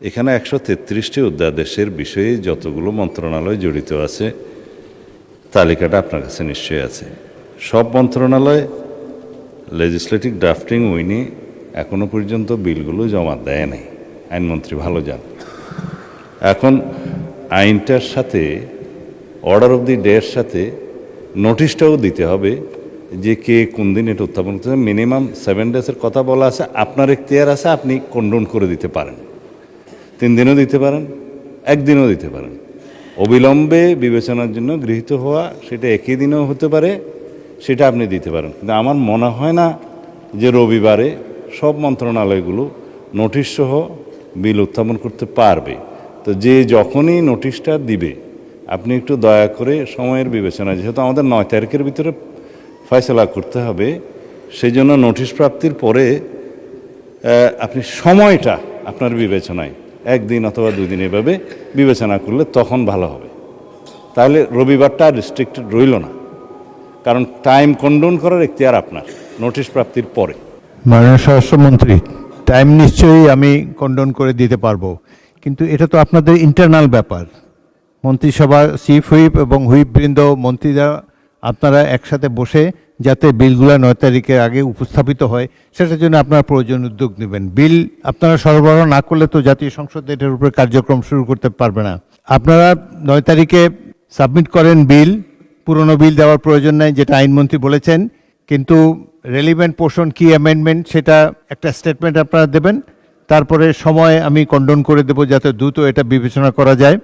এখানে 133টি অধ্যাদেশের বিষয়ে যতগুলো মন্ত্রণালয় জড়িত আছে তালিকাটা আপনার কাছে নিশ্চয়ই আছে। সব মন্ত্রণালয় লেজিসলেটিভ ড্রাফটিং উইনে এখনো পর্যন্ত বিলগুলো জমা দেয় নাই, আইনমন্ত্রী ভালো জান। এখন আইনটার সাথে অর্ডার অফ দি ডের সাথে নোটিশটাও দিতে হবে যে কে কোন দিন এটা উত্থাপন করতে হবে। মিনিমাম 7 ডেজের কথা বলা আছে, আপনার এখতিয়ার আছে, আপনি কন্ডোন করে দিতে পারেন, 3 দিনও দিতে পারেন, 1 দিনও দিতে পারেন। অবিলম্বে বিবেচনার জন্য গৃহীত হওয়া সেটা একই দিনেও হতে পারে, সেটা আপনি দিতে পারেন। কিন্তু আমার মনে হয় না যে রবিবারে সব মন্ত্রণালয়গুলো নোটিশ সহ বিল উত্থাপন করতে পারবে। তো যে যখনই নোটিশটা দিবে আপনি একটু দয়া করে সময়ের বিবেচনা, যেহেতু আমাদের 9 তারিখের ভিতরে ফয়সলা করতে হবে, সেই জন্য নোটিশ প্রাপ্তির পরে আপনি সময়টা আপনার বিবেচনায় 1 দিন অথবা 2 দিন এভাবে বিবেচনা করলে তখন ভালো হবে। তাহলে রবিবারটা রেস্ট্রিক্টেড রইল না, কারণ টাইম কন্ডোন করার এখতিয়ার আপনার নোটিশ প্রাপ্তির পরে। মাননীয় স্বরাষ্ট্রমন্ত্রী, টাইম নিশ্চয়ই আমি কন্ডোন করে দিতে পারবো, কিন্তু এটা তো আপনাদের ইন্টারনাল ব্যাপার। মন্ত্রিসভা চিফ হুইপ এবং হুইপবৃন্দ মন্ত্রীরা আপনারা একসাথে বসে যাতে বিলগুলো 9 তারিখের আগে উপস্থাপিত হয় সেটার জন্য আপনারা প্রয়োজন উদ্যোগ নেবেন। বিল আপনারা সরবরাহ না করলে তো জাতীয় সংসদ এটার উপরে কার্যক্রম শুরু করতে পারবে না। আপনারা 9 তারিখে সাবমিট করেন বিল, পুরনো বিল দেওয়ার প্রয়োজন নাই যেটা আইনমন্ত্রী বলেছেন, কিন্তু রেলিভেন্ট পোর্শন কি অ্যামেন্ডমেন্ট সেটা একটা স্টেটমেন্ট আপনারা দেবেন। তারপরে সময় আমি কন্ডোন করে দেবো যাতে দ্রুত এটা বিবেচনা করা যায়।